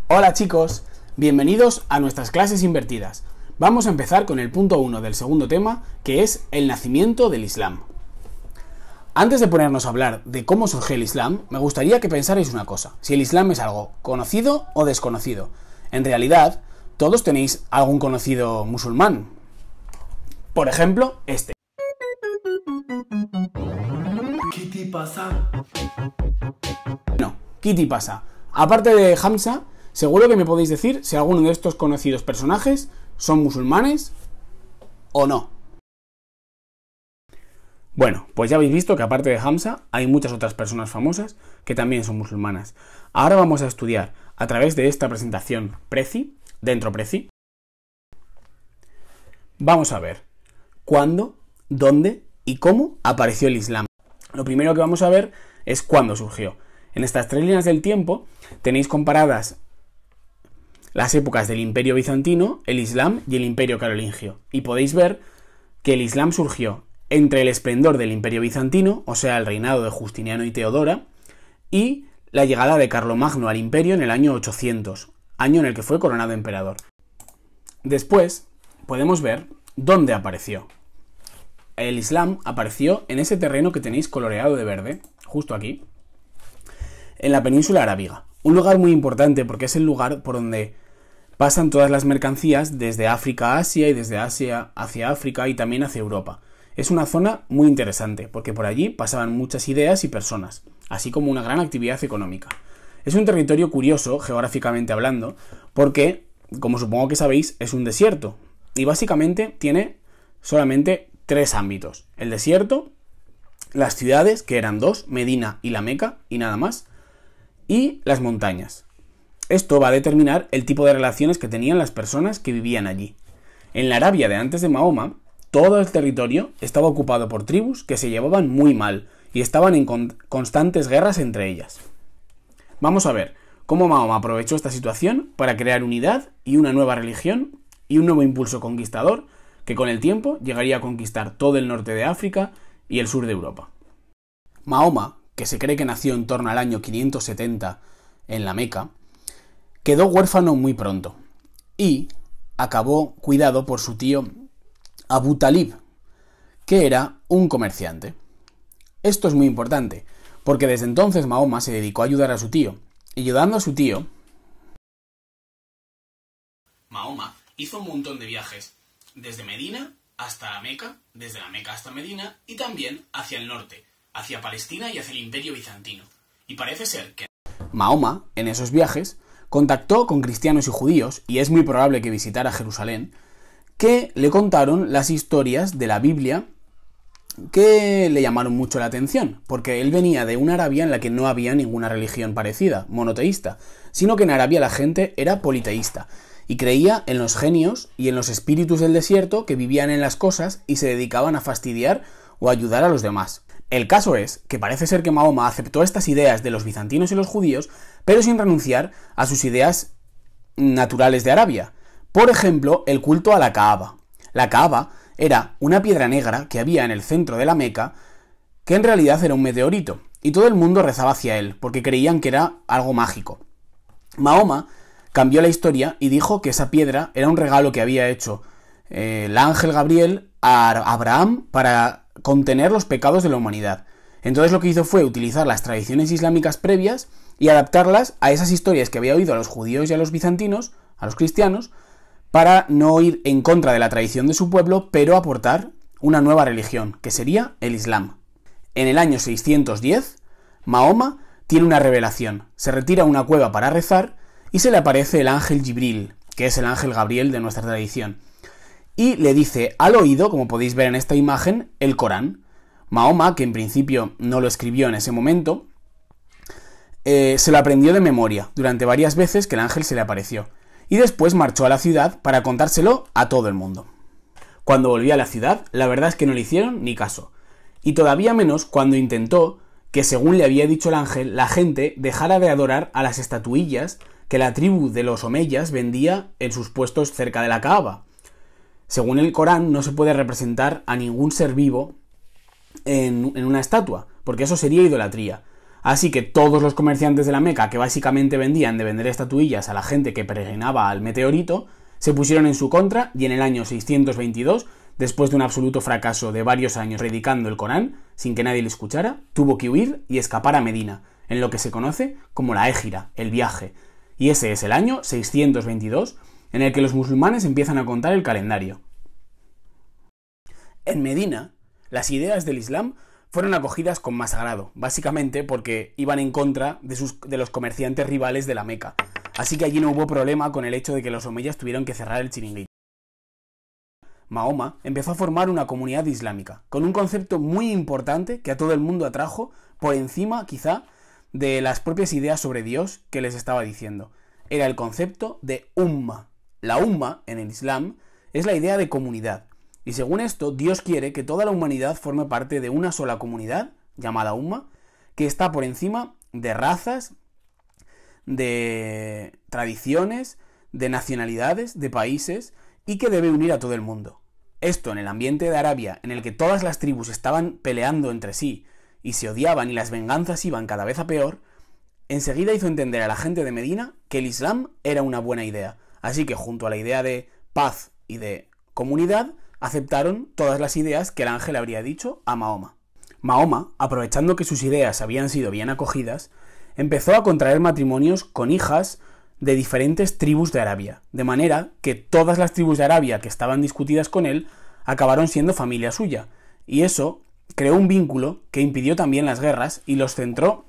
Hola chicos, bienvenidos a nuestras clases invertidas. Vamos a empezar con el punto 1 del segundo tema, que es el nacimiento del Islam. Antes de ponernos a hablar de cómo surgió el Islam, me gustaría que pensarais una cosa, si el Islam es algo conocido o desconocido. En realidad, todos tenéis algún conocido musulmán. Por ejemplo, este. ¿Qué te pasa? No, ¿qué te pasa? Aparte de Hamza, seguro que me podéis decir si alguno de estos conocidos personajes son musulmanes o no. Bueno, pues ya habéis visto que aparte de Hamza hay muchas otras personas famosas que también son musulmanas. Ahora vamos a estudiar a través de esta presentación Prezi, dentro Prezi. Vamos a ver cuándo, dónde y cómo apareció el Islam. Lo primero que vamos a ver es cuándo surgió. En estas tres líneas del tiempo tenéis comparadas las épocas del Imperio Bizantino, el Islam y el Imperio Carolingio. Y podéis ver que el Islam surgió entre el esplendor del Imperio Bizantino, o sea, el reinado de Justiniano y Teodora, y la llegada de Carlomagno al imperio en el año 800, año en el que fue coronado emperador. Después podemos ver dónde apareció. El Islam apareció en ese terreno que tenéis coloreado de verde, justo aquí, en la península arábiga. Un lugar muy importante porque es el lugar por donde pasan todas las mercancías desde África a Asia y desde Asia hacia África y también hacia Europa. Es una zona muy interesante porque por allí pasaban muchas ideas y personas, así como una gran actividad económica. Es un territorio curioso, geográficamente hablando, porque, como supongo que sabéis, es un desierto y básicamente tiene solamente tres ámbitos. El desierto, las ciudades, que eran dos, Medina y la Meca, y nada más, y las montañas. Esto va a determinar el tipo de relaciones que tenían las personas que vivían allí. En la Arabia de antes de Mahoma, todo el territorio estaba ocupado por tribus que se llevaban muy mal y estaban en constantes guerras entre ellas. Vamos a ver cómo Mahoma aprovechó esta situación para crear unidad y una nueva religión y un nuevo impulso conquistador que con el tiempo llegaría a conquistar todo el norte de África y el sur de Europa. Mahoma, que se cree que nació en torno al año 570 en la Meca, quedó huérfano muy pronto y acabó cuidado por su tío Abu Talib, que era un comerciante. Esto es muy importante, porque desde entonces Mahoma se dedicó a ayudar a su tío, y ayudando a su tío, Mahoma hizo un montón de viajes, desde Medina hasta la Meca, desde la Meca hasta Medina, y también hacia el norte, hacia Palestina y hacia el Imperio Bizantino. Y parece ser que Mahoma, en esos viajes, contactó con cristianos y judíos, y es muy probable que visitara Jerusalén, que le contaron las historias de la Biblia que le llamaron mucho la atención, porque él venía de una Arabia en la que no había ninguna religión parecida, monoteísta, sino que en Arabia la gente era politeísta, y creía en los genios y en los espíritus del desierto que vivían en las cosas y se dedicaban a fastidiar o ayudar a los demás. El caso es que parece ser que Mahoma aceptó estas ideas de los bizantinos y los judíos, pero sin renunciar a sus ideas naturales de Arabia. Por ejemplo, el culto a la Kaaba. La Kaaba era una piedra negra que había en el centro de la Meca, que en realidad era un meteorito, y todo el mundo rezaba hacia él, porque creían que era algo mágico. Mahoma cambió la historia y dijo que esa piedra era un regalo que había hecho el ángel Gabriel a Abraham para contener los pecados de la humanidad. Entonces lo que hizo fue utilizar las tradiciones islámicas previas y adaptarlas a esas historias que había oído a los judíos y a los bizantinos, a los cristianos, para no ir en contra de la tradición de su pueblo, pero aportar una nueva religión, que sería el Islam. En el año 610, Mahoma tiene una revelación, se retira a una cueva para rezar y se le aparece el ángel Jibril, que es el ángel Gabriel de nuestra tradición, y le dice al oído, como podéis ver en esta imagen, el Corán. Mahoma, que en principio no lo escribió en ese momento, se lo aprendió de memoria durante varias veces que el ángel se le apareció, y después marchó a la ciudad para contárselo a todo el mundo. Cuando volvió a la ciudad, la verdad es que no le hicieron ni caso. Y todavía menos cuando intentó que, según le había dicho el ángel, la gente dejara de adorar a las estatuillas que la tribu de los omeyas vendía en sus puestos cerca de la Kaaba. Según el Corán, no se puede representar a ningún ser vivo en una estatua, porque eso sería idolatría. Así que todos los comerciantes de la Meca, que básicamente vendían de vender estatuillas a la gente que peregrinaba al meteorito, se pusieron en su contra y en el año 622, después de un absoluto fracaso de varios años predicando el Corán, sin que nadie le escuchara, tuvo que huir y escapar a Medina, en lo que se conoce como la Égira, el viaje. Y ese es el año 622, en el que los musulmanes empiezan a contar el calendario. En Medina, las ideas del Islam fueron acogidas con más agrado, básicamente porque iban en contra de los comerciantes rivales de la Meca. Así que allí no hubo problema con el hecho de que los omeyas tuvieron que cerrar el chiringuito. Mahoma empezó a formar una comunidad islámica, con un concepto muy importante que a todo el mundo atrajo, por encima, quizá, de las propias ideas sobre Dios que les estaba diciendo. Era el concepto de umma. La umma, en el Islam, es la idea de comunidad. Y según esto, Dios quiere que toda la humanidad forme parte de una sola comunidad, llamada umma, que está por encima de razas, de tradiciones, de nacionalidades, de países, y que debe unir a todo el mundo. Esto en el ambiente de Arabia, en el que todas las tribus estaban peleando entre sí y se odiaban y las venganzas iban cada vez a peor, enseguida hizo entender a la gente de Medina que el Islam era una buena idea. Así que junto a la idea de paz y de comunidad, aceptaron todas las ideas que el ángel habría dicho a Mahoma. Mahoma, aprovechando que sus ideas habían sido bien acogidas, empezó a contraer matrimonios con hijas de diferentes tribus de Arabia, de manera que todas las tribus de Arabia que estaban discutidas con él acabaron siendo familia suya, y eso creó un vínculo que impidió también las guerras y los centró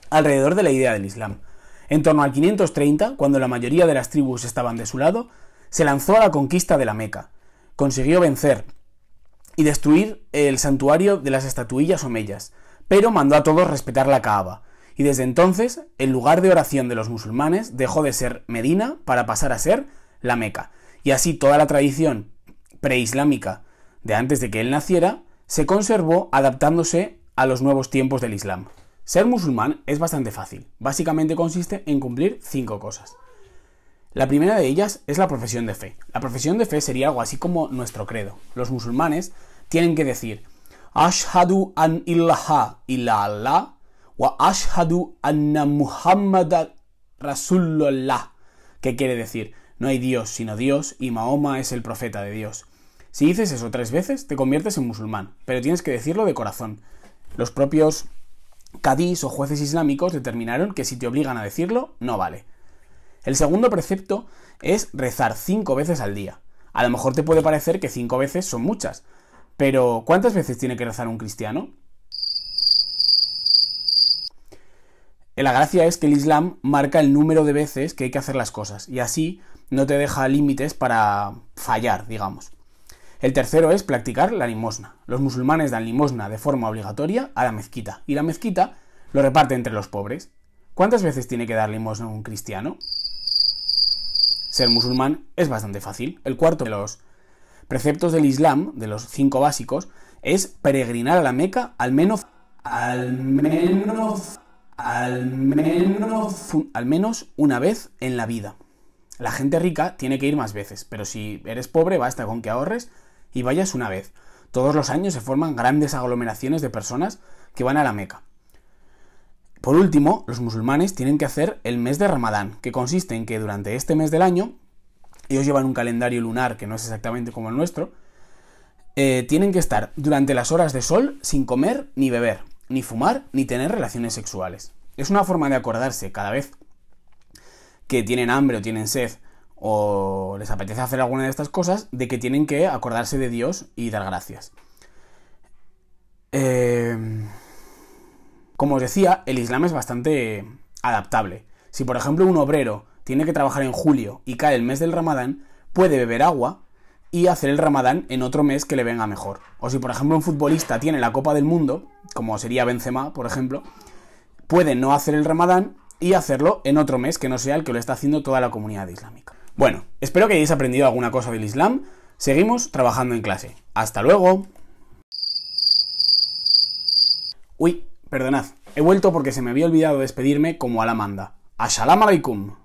alrededor de la idea del Islam. En torno al 530, cuando la mayoría de las tribus estaban de su lado, se lanzó a la conquista de la Meca. Consiguió vencer y destruir el santuario de las estatuillas omeyas, pero mandó a todos respetar la Kaaba, y desde entonces el lugar de oración de los musulmanes dejó de ser Medina para pasar a ser la Meca, y así toda la tradición preislámica de antes de que él naciera se conservó adaptándose a los nuevos tiempos del Islam. Ser musulmán es bastante fácil, básicamente consiste en cumplir 5 cosas. La primera de ellas es la profesión de fe. La profesión de fe sería algo así como nuestro credo. Los musulmanes tienen que decir Ashhadu an ilaha illa Allah wa ashhadu anna Muhammadan Rasulullah, que quiere decir no hay Dios sino Dios y Mahoma es el profeta de Dios. Si dices eso 3 veces te conviertes en musulmán, pero tienes que decirlo de corazón. Los propios cadís o jueces islámicos determinaron que si te obligan a decirlo, no vale. El segundo precepto es rezar 5 veces al día. A lo mejor te puede parecer que 5 veces son muchas, pero ¿cuántas veces tiene que rezar un cristiano? La gracia es que el Islam marca el número de veces que hay que hacer las cosas, y así no te deja límites para fallar, digamos. El tercero es practicar la limosna. Los musulmanes dan limosna de forma obligatoria a la mezquita, y la mezquita lo reparte entre los pobres. ¿Cuántas veces tiene que dar limosna un cristiano? Ser musulmán es bastante fácil. El cuarto de los preceptos del Islam, de los 5 básicos, es peregrinar a la Meca al menos una vez en la vida. La gente rica tiene que ir más veces, pero si eres pobre basta con que ahorres y vayas una vez. Todos los años se forman grandes aglomeraciones de personas que van a la Meca. Por último, los musulmanes tienen que hacer el mes de Ramadán, que consiste en que durante este mes del año, ellos llevan un calendario lunar que no es exactamente como el nuestro, tienen que estar durante las horas de sol sin comer ni beber, ni fumar, ni tener relaciones sexuales. Es una forma de acordarse cada vez que tienen hambre o tienen sed o les apetece hacer alguna de estas cosas, de que tienen que acordarse de Dios y dar gracias. Como os decía, el Islam es bastante adaptable. Si por ejemplo un obrero tiene que trabajar en julio y cae el mes del Ramadán, puede beber agua y hacer el Ramadán en otro mes que le venga mejor. O si por ejemplo un futbolista tiene la Copa del Mundo, como sería Benzema, por ejemplo, puede no hacer el Ramadán y hacerlo en otro mes que no sea el que lo está haciendo toda la comunidad islámica. Bueno, espero que hayáis aprendido alguna cosa del Islam. Seguimos trabajando en clase. ¡Hasta luego! Uy, perdonad, he vuelto porque se me había olvidado despedirme como a la manda. ¡Assalam alaikum!